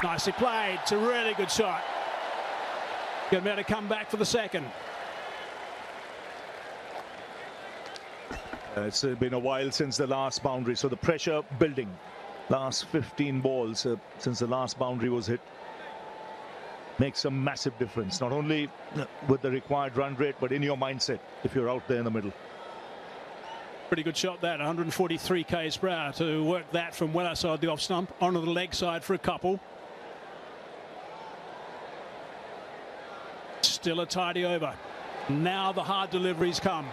Nicely played. It's a really good shot. Going to be able to come back for the second. It's been a while since the last boundary, so the pressure building. Last 15 balls since the last boundary was hit makes a massive difference, not only with the required run rate, but in your mindset if you're out there in the middle. Pretty good shot that, 143 k's per hour to work that from well outside the off stump onto the leg side for a couple. Still a tidy over. Now the hard deliveries come.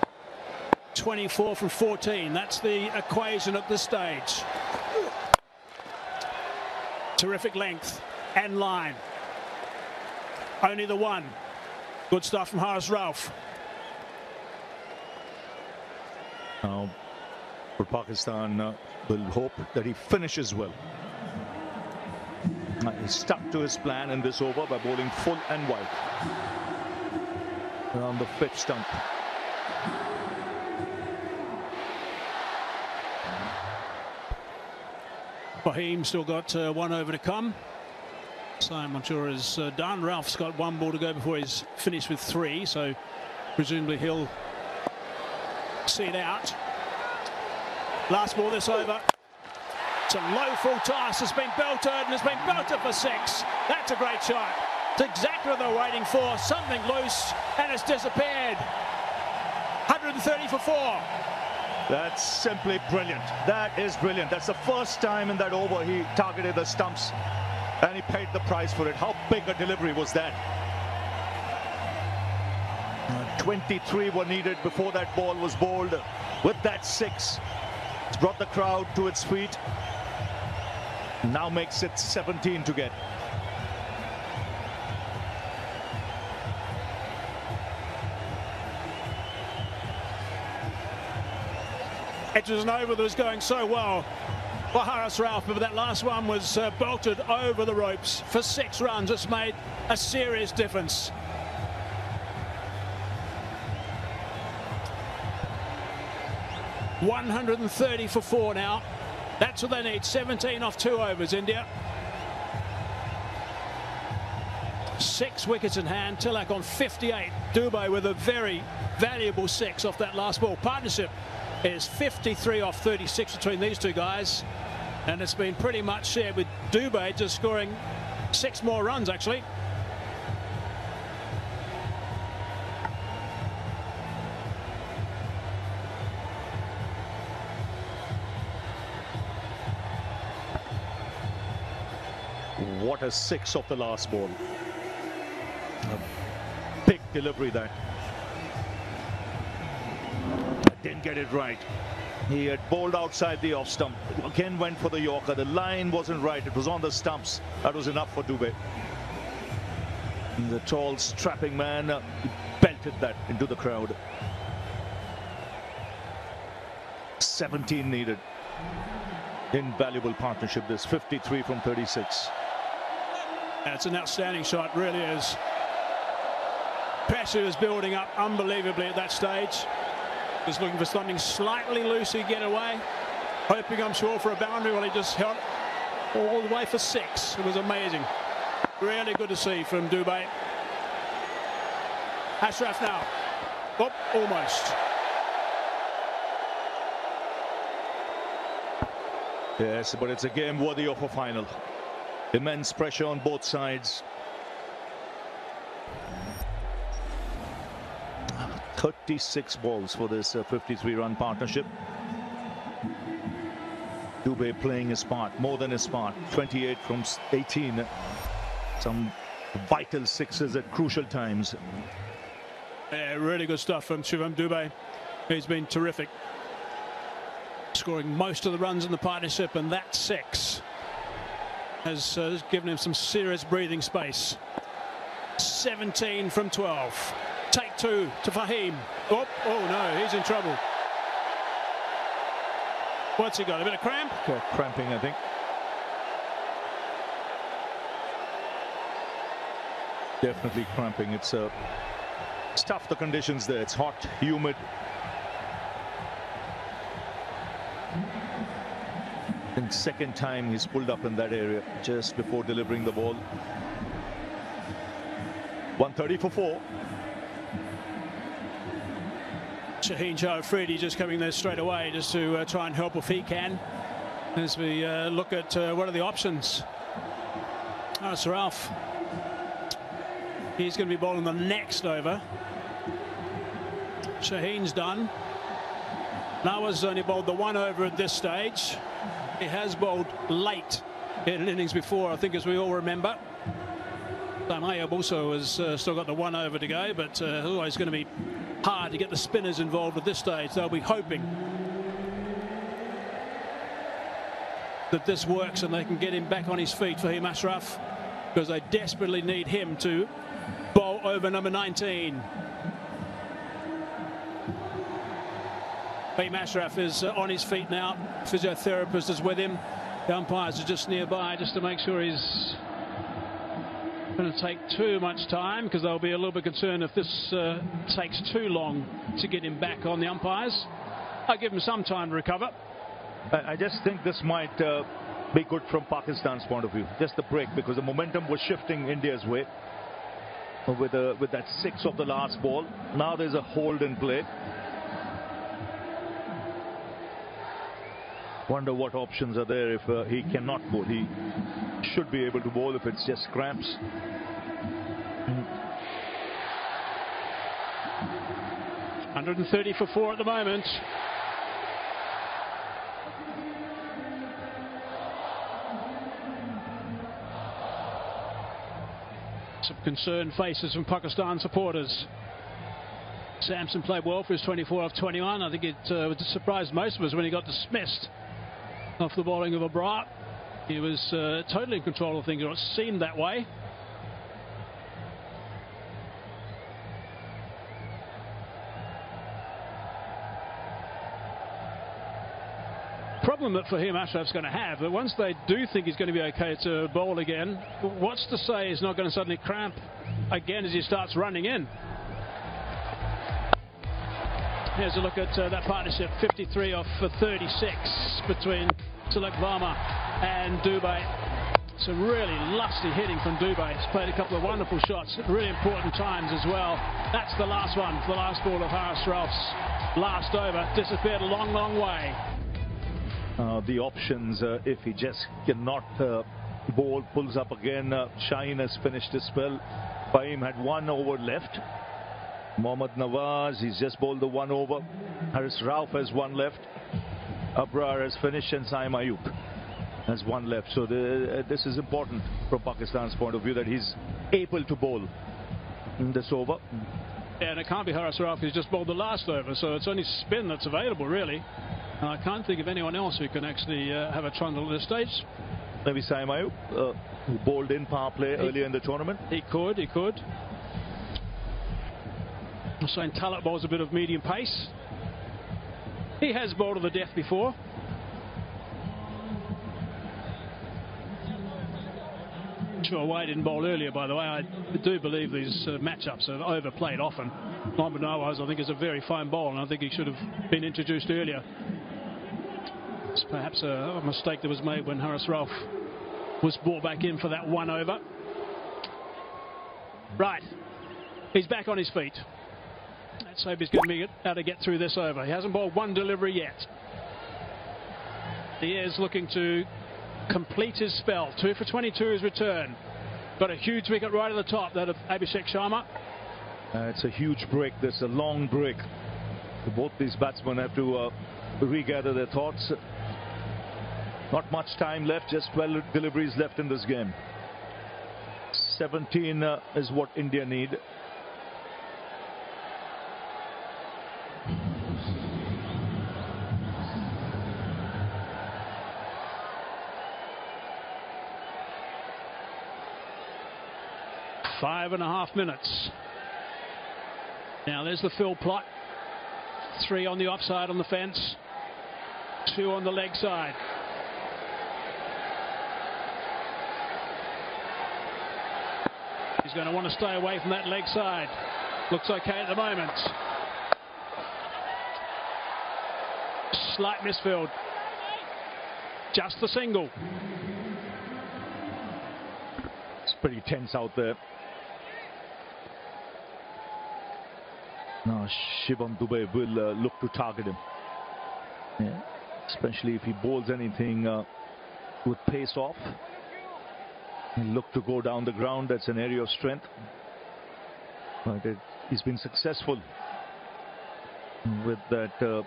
24 from 14. That's the equation at this stage. Terrific length and line. Only the one. Good stuff from Haris Rauf. Now, for Pakistan, will hope that he finishes well. He stuck to his plan in this over by bowling full and wide around the fifth stump. Fahim still got one over to come. Same, I'm sure, is done. Ralph's got one ball to go before he's finished with 3, so presumably he'll see it out. Last ball this over. It's a low full toss. It's been belted and it's been belted for 6. That's a great shot. It's exactly what they're waiting for. Something loose and it's disappeared. 130 for 4. That's simply brilliant. That is brilliant. That's the first time in that over he targeted the stumps and he paid the price for it. How big a delivery was that? 23 were needed before that ball was bowled. With that 6, it's brought the crowd to its feet. Now makes it 17 to get. It was an over that was going so well for Haris Rauf, but that last one was bolted over the ropes for 6 runs. It's made a serious difference. $130 for 4 now. That's what they need. 17 off 2 overs, India. 6 wickets in hand. Tilak on 58. Dubey with a very valuable 6 off that last ball. Partnership is 53 off 36 between these two guys, and it's been pretty much shared with Dubey just scoring 6 more runs actually. What a 6 off the last ball. A big delivery there. Didn't get it right. He had bowled outside the off stump. Again went for the Yorker. The line wasn't right. It was on the stumps. That was enough for Dubey. And the tall, strapping man belted that into the crowd. 17 needed. Invaluable partnership, this 53 from 36. It's an outstanding shot, really is. Pressure is building up unbelievably at that stage. Just looking for something slightly loose to get away. Hoping, I'm sure, for a boundary. Well, he just held all the way for 6. It was amazing. Really good to see from Dubey. Ashraf now. Oh, almost. Yes, but it's a game worthy of a final. Immense pressure on both sides. 36 balls for this 53-run partnership. Dubey playing his part, more than his part. 28 from 18. Some vital 6s at crucial times. Yeah, really good stuff from Shivam Dubey. He's been terrific. Scoring most of the runs in the partnership, and that 6 has given him some serious breathing space. 17 from 12. Take 2 to Fahim. Oh no, he's in trouble. What's he got? A bit of cramp? Cramping, I think. Definitely cramping. It's tough, the conditions there. It's hot, humid. I think second time he's pulled up in that area just before delivering the ball. 130 for 4. Shaheen Shah Afridi just coming there straight away just to try and help if he can, as we look at what are the options. Haris Rauf, he's going to be bowling the next over. Shaheen's done. Nawaz only bowled the one over at this stage. He has bowled late in innings before, I think, as we all remember. Ayub also has still got the one over to go, but always going to be hard to get the spinners involved at this stage. They'll be hoping that this works and they can get him back on his feet for Fahim Ashraf, because they desperately need him to bowl over number 19. Fahim Ashraf is on his feet now. Physiotherapist is with him. The umpires are just nearby just to make sure he's going to take too much time, because they'll be a little bit concerned if this takes too long to get him back on the umpires. I'll give him some time to recover. I just think this might be good from Pakistan's point of view. Just the break, because the momentum was shifting India's way with that 6 of the last ball. Now there's a hold in play. Wonder what options are there if he cannot bowl. He should be able to bowl if it's just cramps. $130 for 4 at the moment. Some concerned faces from Pakistan supporters. Samson played well for his 24 off 21. I think it would surprise most of us when he got dismissed off the bowling of Abrar. He was totally in control of things, or it seemed that way. Problem that Fahim Ashraf's going to have, that once they do think he's going to be okay to bowl again, what's to say he's not going to suddenly cramp again as he starts running in? Here's a look at that partnership. 53 off 36 between Tilak Varma and Dubey. Some really lusty hitting from Dubey. He's played a couple of wonderful shots at really important times as well. That's the last one, the last ball of Haris Rauf's last over. Disappeared a long, long way. The options, if he just cannot bowl, pulls up again. Shaheen has finished his spell. Fahim had 1 over left. Mohammad Nawaz, he's just bowled the 1 over. Haris Rauf has 1 left. Abrar has finished, and Saim Ayub has 1 left. So this is important from Pakistan's point of view, that he's able to bowl in this over. Yeah, and it can't be Haris Rauf who's just bowled the last over, so it's only spin that's available, really. And I can't think of anyone else who can actually have a trundle at this stage. Maybe Saim Ayub, who bowled in power play earlier in the tournament. He could. Hussain Talak bowls a bit of medium pace. He has bowled to the death before. Sure, Wade didn't bowl earlier, by the way. I do believe these matchups are overplayed often. Mohammad Nawaz, I think, is a very fine bowler, and I think he should have been introduced earlier. It's perhaps a mistake that was made when Haris Rauf was brought back in for that 1 over. Right, he's back on his feet. Let's hope he's going to be able to get through this over. He hasn't bowled 1 delivery yet. He is looking to complete his spell. 2 for 22 his return. Got a huge wicket right at the top, that of Abhishek Sharma. It's a huge break. There's a long break. Both these batsmen have to regather their thoughts. Not much time left, just 12 deliveries left in this game. 17 is what India need. Five and a half minutes. Now there's the fill plot. 3 on the offside on the fence. 2 on the leg side. He's going to want to stay away from that leg side. Looks okay at the moment. Slight misfield. Just the single. It's pretty tense out there. Now Shivam Dube will look to target him. Yeah. Especially if he bowls anything with pace off. He'll look to go down the ground. That's an area of strength. But he's been successful with that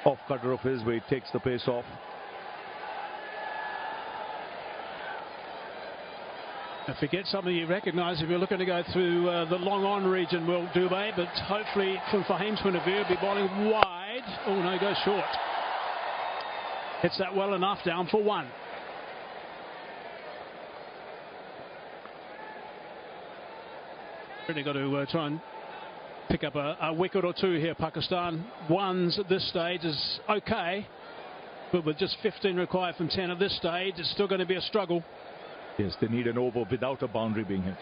off cutter of his where he takes the pace off. If you get something you recognise, if you're looking to go through the long on region, Will Dubé, but hopefully from Fahim's point of view, he'll be bowling wide. Oh no, goes short. Hits that well enough, down for 1. Really got to try and pick up a wicket or 2 here. Pakistan. 1s at this stage is okay, but with just 15 required from 10 at this stage, it's still going to be a struggle. Yes, they need an over without a boundary being hit.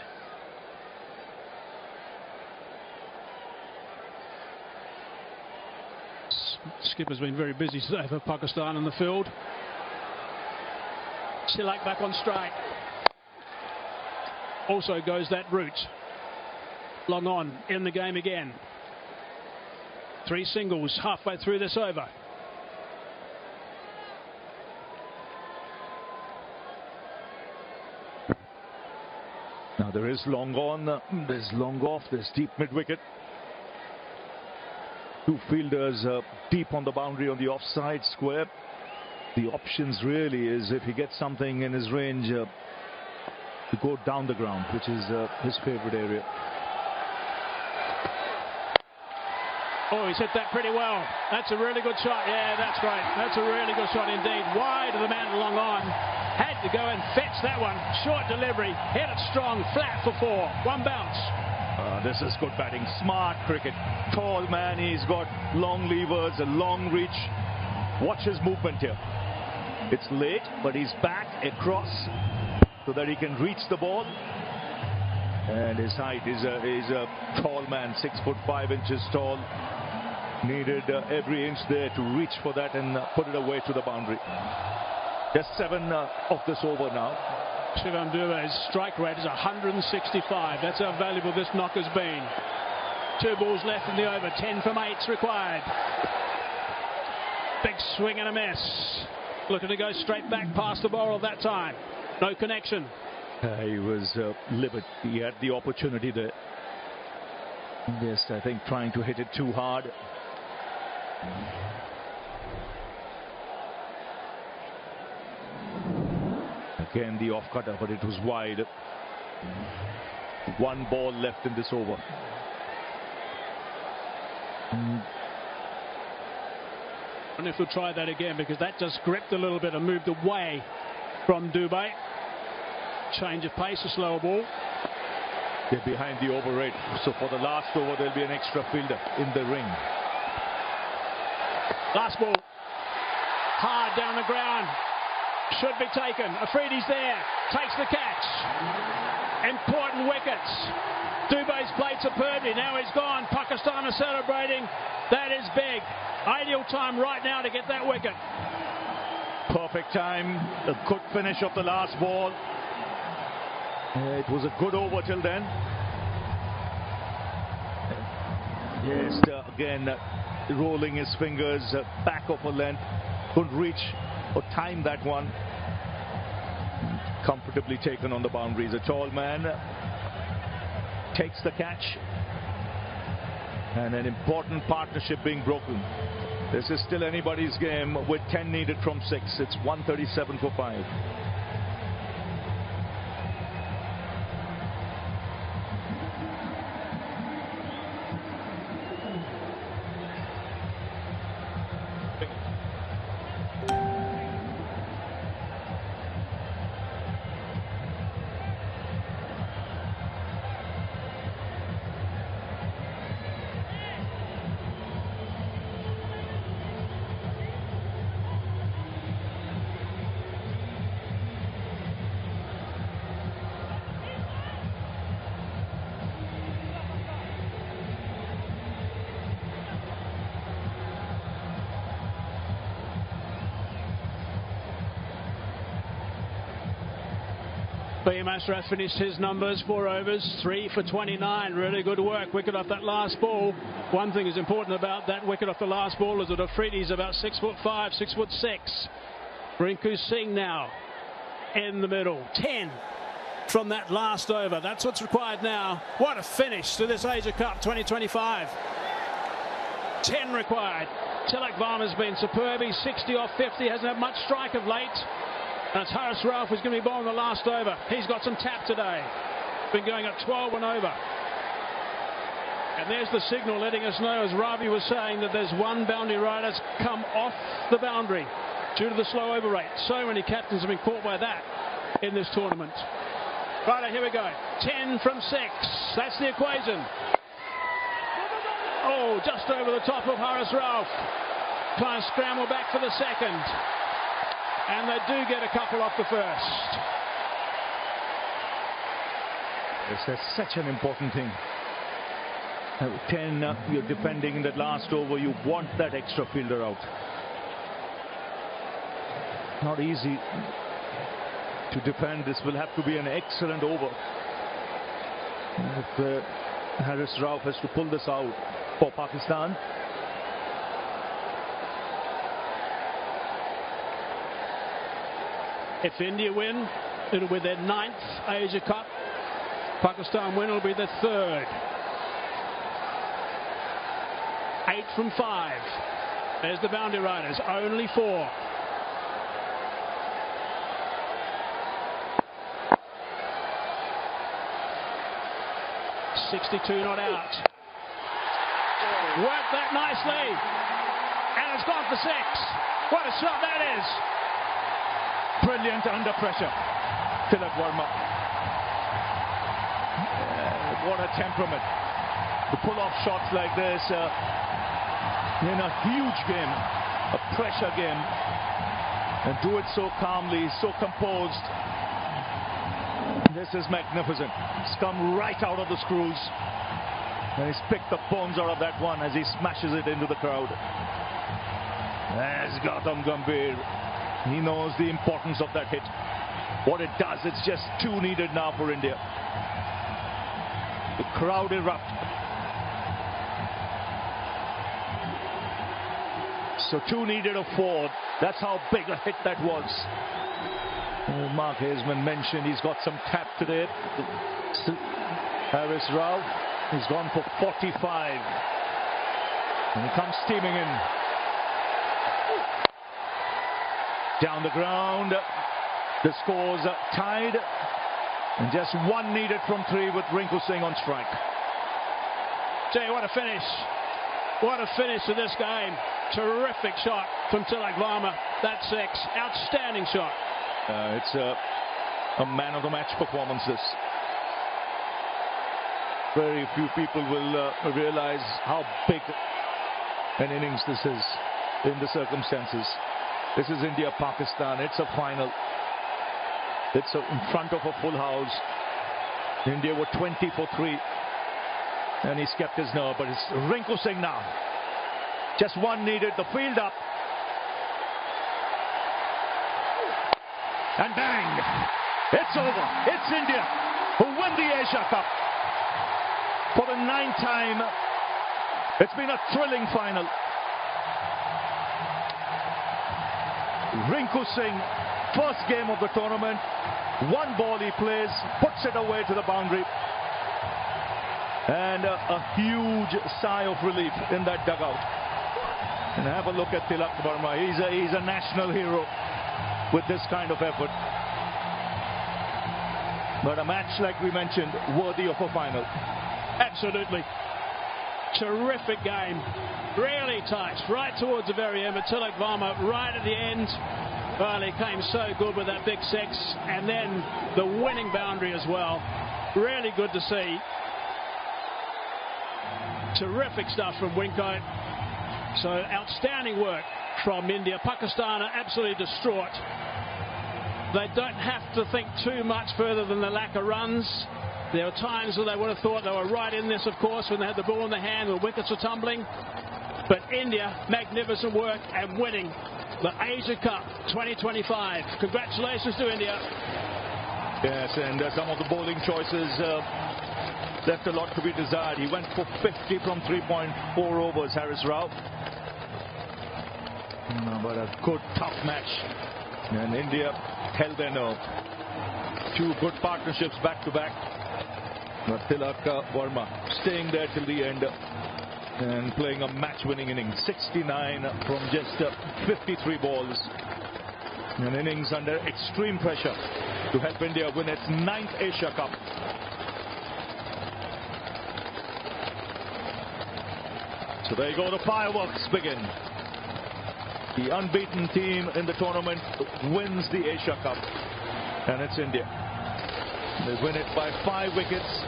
Skipper's been very busy today for Pakistan in the field. Silak back on strike. Also goes that route. Long on in the game again. 3 singles halfway through this over. Now there is long on, there's long off, there's deep mid wicket. 2 fielders deep on the boundary on the offside square. The options really is if he gets something in his range to go down the ground, which is his favourite area. Oh, he's hit that pretty well. That's a really good shot. Yeah, that's right. That's a really good shot indeed. Wide of the man, long on. Had to go and fetch that one. Short delivery. Hit it strong. Flat for 4. 1 bounce. This is good batting. Smart cricket. Tall man. He's got long levers, a long reach. Watch his movement here. It's late, but he's back across so that he can reach the ball. And his height is a tall man, 6'5" tall. Needed every inch there to reach for that and put it away to the boundary. Just 7 of this over now. Shivam Dube's strike rate is 165. That's how valuable this knock has been. 2 balls left in the over. 10 from 8's required. Big swing and a miss. Looking to go straight back past the bowler that time. No connection. He was livid. He had the opportunity there. Yes, I think trying to hit it too hard. Again the off cutter, but it was wide. 1 ball left in this over. And if we'll try that again, because that just gripped a little bit and moved away from Dube. Change of pace, a slower ball. They're behind the over rate, so for the last over there'll be an extra fielder in the ring. Last ball. Hard down the ground. Should be taken. Afridi's there. Takes the catch. Important wickets. Dube's played superbly. Now he's gone. Pakistan are celebrating. That is big. Ideal time right now to get that wicket. Perfect time. A good finish of the last ball. It was a good over till then. Yes, again, rolling his fingers back of a length. Couldn't reach or time that one. Comfortably taken on the boundaries. A tall man takes the catch. And an important partnership being broken. This is still anybody's game with 10 needed from 6. It's 137 for 5. Bhim Asrath finished his numbers, 4 overs, 3 for 29. Really good work. Wicket off that last ball. One thing is important about that wicket off the last ball is that Afridi's about 6'5", 6'6". Rinku Singh now in the middle. 10 from that last over. That's what's required now. What a finish to this Asia Cup 2025. 10 required. Tilak Varma's been superb. He's 60 off 50. Hasn't had much strike of late. And it's Haris Rauf who's going to be bowling the last over. He's got some tap today. Been going up 12 and over. And there's the signal letting us know, as Ravi was saying, that there's one boundary rider that's come off the boundary due to the slow over rate. So many captains have been caught by that in this tournament. Right, here we go. 10 from 6. That's the equation. Oh, just over the top of Haris Rauf. Trying to scramble back for the second. And they do get a couple off the first. This is such an important thing. 10, you're defending in that last over. You want that extra fielder out. Not easy to defend. This will have to be an excellent over. If Haris Rauf has to pull this out for Pakistan. If India win, it'll be their 9th Asia Cup. Pakistan win, it'll be their 3rd. 8 from 5. There's the boundary riders, only 4. .62 not out. Worked that nicely. And it's gone for 6. What a shot that is. Brilliant under pressure. Tilak Varma. What a temperament. To pull off shots like this in a huge game, a pressure game, and do it so calmly, so composed. This is magnificent. It's come right out of the screws. And he's picked the bones out of that one as he smashes it into the crowd. There's Gautam Gambhir. He knows the importance of that hit. What it does, it's just 2 needed now for India. The crowd erupt. So 2 needed of 4. That's how big a hit that was. Mark Haseman mentioned he's got some tap today. Haris Rauf, he's gone for 45. And he comes steaming in. Down the ground. The score's tied. And just 1 needed from 3 with Rinku Singh on strike. Gee, what a finish. What a finish to this game. Terrific shot from Tilak Varma. That's 6. Outstanding shot. It's a man of the match performance. This. Very few people will realize how big an innings this is in the circumstances. This is India-Pakistan. It's a final. It's in front of a full house. India were 20 for 3. And he's kept his nerve. But it's Rinku Singh now. Just 1 needed. The field up. And bang! It's over. It's India who win the Asia Cup. For the 9th time. It's been a thrilling final. Rinku Singh, first game of the tournament. 1 ball he plays, puts it away to the boundary. And a huge sigh of relief in that dugout. And have a look at Tilak Varma. He's a national hero with this kind of effort. But a match, like we mentioned, worthy of a final. Absolutely. Terrific game. Really tight. Right towards the very end. But Tilak Varma right at the end. Well, he came so good with that big 6. And then the winning boundary as well. Really good to see. Terrific stuff from Winko. So outstanding work from India. Pakistan are absolutely distraught. They don't have to think too much further than the lack of runs. There were times where they would have thought they were right in this, of course, when they had the ball in the hand, the wickets were tumbling. But India, magnificent work and winning the Asia Cup 2025. Congratulations to India. Yes, and some of the bowling choices left a lot to be desired. He went for 50 from 3.4 overs, Haris Rao. But a good, tough match. And India held their nerve. Two good partnerships back to back. But Tilak Verma staying there till the end and playing a match-winning innings. 69 from just 53 balls. An innings under extreme pressure to help India win its 9th Asia Cup. So there you go, the fireworks begin. The unbeaten team in the tournament wins the Asia Cup, and it's India. They win it by 5 wickets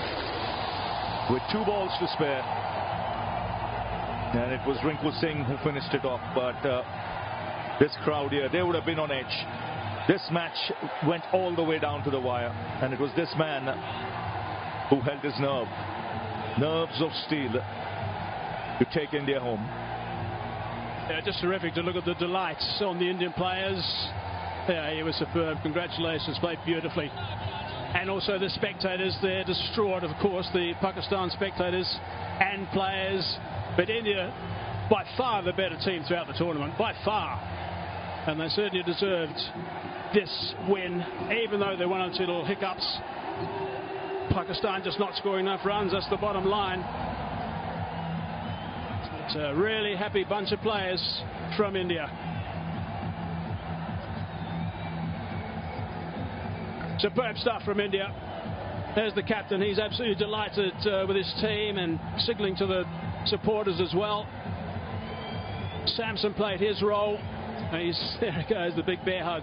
with 2 balls to spare, and it was Rinku Singh who finished it off. But this crowd here, they would have been on edge. This match went all the way down to the wire, and it was this man who held his nerves of steel to take India home. Yeah, just terrific to look at the delights on the Indian players. Yeah, he was superb. Congratulations, played beautifully. And also the spectators, they're distraught, of course, the Pakistan spectators and players. But India, by far the better team throughout the tournament, by far. And they certainly deserved this win, even though there were one or two little hiccups. Pakistan just not scoring enough runs, that's the bottom line. It's a really happy bunch of players from India. Superb stuff from India. There's the captain. He's absolutely delighted with his team and signalling to the supporters as well. Samson played his role. There he goes, the big bear hug.